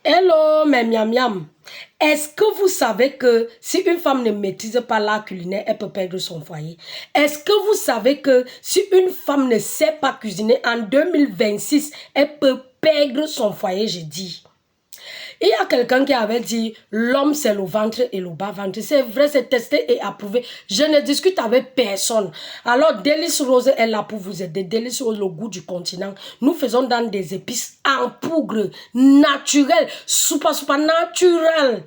Hello, mes miam miam. Est-ce que vous savez que si une femme ne maîtrise pas l'art culinaire, elle peut perdre son foyer? Est-ce que vous savez que si une femme ne sait pas cuisiner en 2026, elle peut perdre son foyer, j'ai dit. Il y a quelqu'un qui avait dit l'homme c'est le ventre et le bas-ventre. C'est vrai, c'est testé et approuvé. Je ne discute avec personne. Alors, Délice Rose est là pour vous aider. Délice Rose, le goût du continent. Nous faisons dans des épices en poudre, naturelles, super naturelles.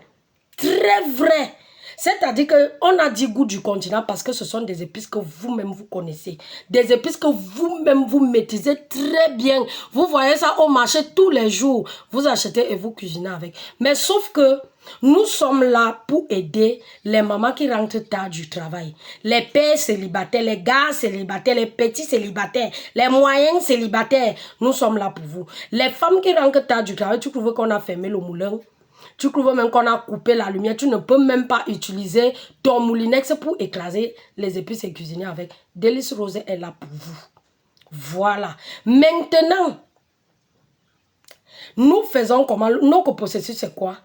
Très vrai. C'est-à-dire qu'on a dit goût du continent parce que ce sont des épices que vous-même vous connaissez. Des épices que vous-même vous maîtrisez très bien. Vous voyez ça au marché tous les jours. Vous achetez et vous cuisinez avec. Mais sauf que nous sommes là pour aider les mamans qui rentrent tard du travail. Les pères célibataires, les gars célibataires, les petits célibataires, les moyens célibataires. Nous sommes là pour vous. Les femmes qui rentrent tard du travail, tu trouves qu'on a fermé le moulin? Tu trouves même qu'on a coupé la lumière. Tu ne peux même pas utiliser ton moulinex pour écraser les épices et cuisiner avec. Délice Rose est là pour vous. Voilà. Maintenant, nous faisons comment? Notre processus, c'est quoi?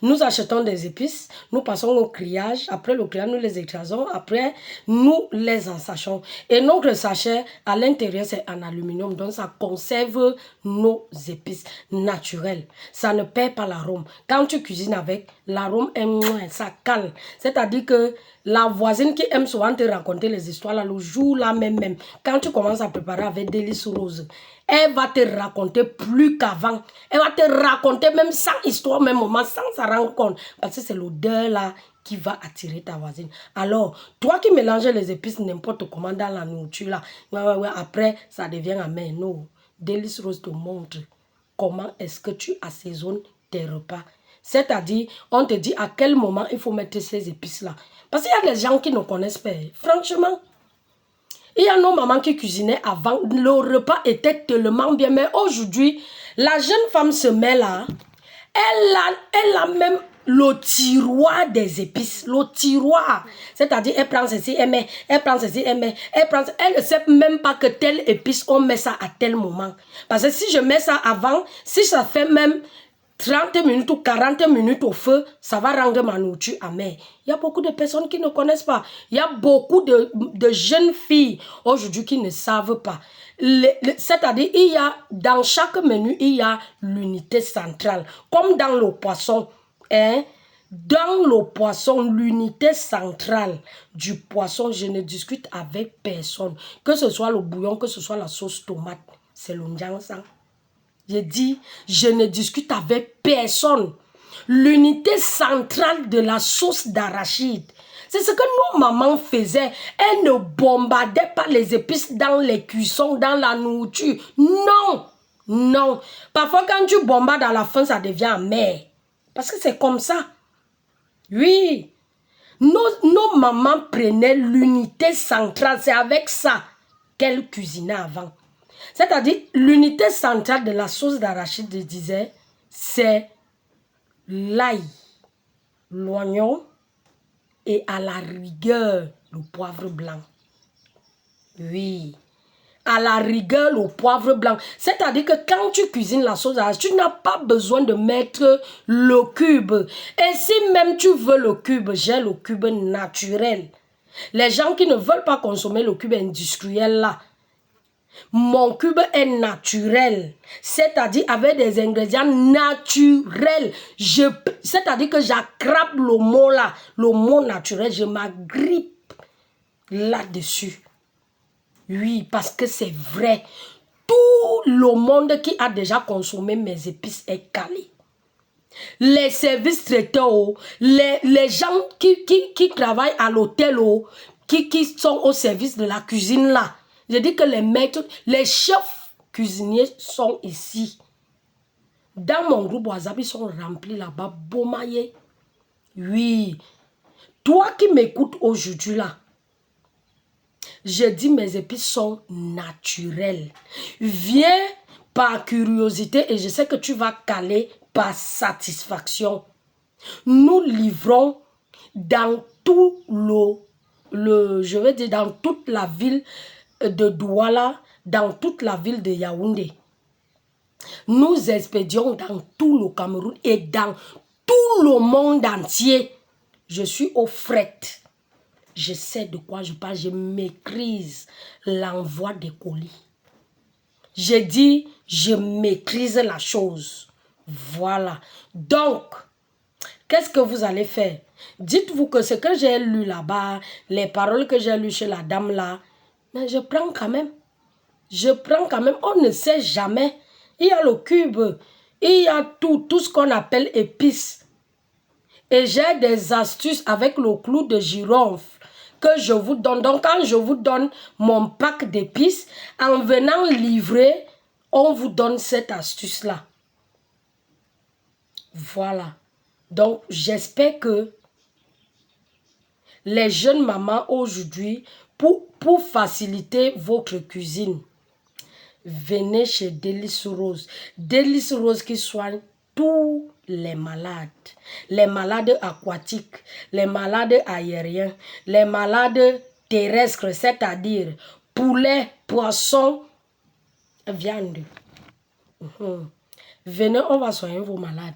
Nous achetons des épices, nous passons au grillage. Après le grillage, nous les écrasons. Après, nous les ensachons. Et notre sachet, à l'intérieur, c'est en aluminium. Donc, ça conserve nos épices naturelles. Ça ne perd pas l'arôme. Quand tu cuisines avec, l'arôme est moins, ça cale. C'est-à-dire que la voisine qui aime souvent te raconter les histoires, là, le jour là même, quand tu commences à préparer avec Délice Rose, elle va te raconter plus qu'avant. Elle va te raconter même sans histoire, même moment, sans s'en rendre compte. Parce que c'est l'odeur là qui va attirer ta voisine. Alors, toi qui mélanges les épices n'importe comment dans la nourriture là, après ça devient amer. Non, Délice Rose te montre comment est-ce que tu assaisonnes tes repas. C'est-à-dire, on te dit à quel moment il faut mettre ces épices là. Parce qu'il y a des gens qui ne connaissent pas. Franchement, il y a nos mamans qui cuisinaient avant. Le repas était tellement bien. Mais aujourd'hui, la jeune femme se met là. Elle a même le tiroir des épices. Le tiroir. C'est-à-dire, elle prend ceci, elle met. Elle prend ceci, elle met. Elle ne sait même pas que telle épice, on met ça à tel moment. Parce que si je mets ça avant, si ça fait même 30 minutes ou 40 minutes au feu, ça va rendre ma nourriture amère. Il y a beaucoup de personnes qui ne connaissent pas. Il y a beaucoup de jeunes filles aujourd'hui qui ne savent pas. C'est-à-dire, il y a dans chaque menu, il y a l'unité centrale. Comme dans le poisson. Hein? Dans le poisson, l'unité centrale du poisson, je ne discute avec personne. Que ce soit le bouillon, que ce soit la sauce tomate, c'est le njangsan. J'ai dit, je ne discute avec personne. L'unité centrale de la sauce d'arachide, c'est ce que nos mamans faisaient. Elles ne bombardaient pas les épices dans les cuissons, dans la nourriture. Non, non. Parfois, quand tu bombardes à la fin, ça devient amer. Parce que c'est comme ça. Oui. Nos mamans prenaient l'unité centrale. C'est avec ça qu'elles cuisinaient avant. C'est-à-dire, l'unité centrale de la sauce d'arachide, je disais, c'est l'ail, l'oignon et à la rigueur, le poivre blanc. Oui, à la rigueur, le poivre blanc. C'est-à-dire que quand tu cuisines la sauce d'arachide, tu n'as pas besoin de mettre le cube. Et si même tu veux le cube, j'ai le cube naturel. Les gens qui ne veulent pas consommer le cube industriel là, mon cube est naturel, c'est-à-dire avec des ingrédients naturels. C'est-à-dire que j'attrape le mot là, le mot naturel, je m'agrippe là-dessus. Oui, parce que c'est vrai. Tout le monde qui a déjà consommé mes épices est calé. Les services traiteurs, les gens qui travaillent à l'hôtel, qui sont au service de la cuisine là. Je dis que les maîtres, les chefs cuisiniers sont ici. Dans mon groupe WhatsApp, ils sont remplis là-bas. Bomaye. Oui. Toi qui m'écoutes aujourd'hui là, je dis mes épices sont naturelles. Viens par curiosité et je sais que tu vas caler par satisfaction. Nous livrons dans tout je vais dire dans toute la ville de Douala, dans toute la ville de Yaoundé. Nous expédions dans tout le Cameroun et dans tout le monde entier. Je suis au fret. Je sais de quoi je parle. Je maîtrise l'envoi des colis. Je dis, je maîtrise la chose. Voilà. Donc, qu'est-ce que vous allez faire? Dites-vous que ce que j'ai lu là-bas, les paroles que j'ai lues chez la dame là, mais je prends quand même. Je prends quand même. On ne sait jamais. Il y a le cube. Il y a tout ce qu'on appelle épices. Et j'ai des astuces avec le clou de girofle que je vous donne. Donc, quand je vous donne mon pack d'épices, en venant livrer, on vous donne cette astuce-là. Voilà. Donc, j'espère que les jeunes mamans aujourd'hui, pour faciliter votre cuisine, venez chez Délice Rose. Délice Rose qui soigne tous les malades aquatiques, les malades aériens, les malades terrestres, c'est-à-dire poulet, poisson, viande. Venez, on va soigner vos malades.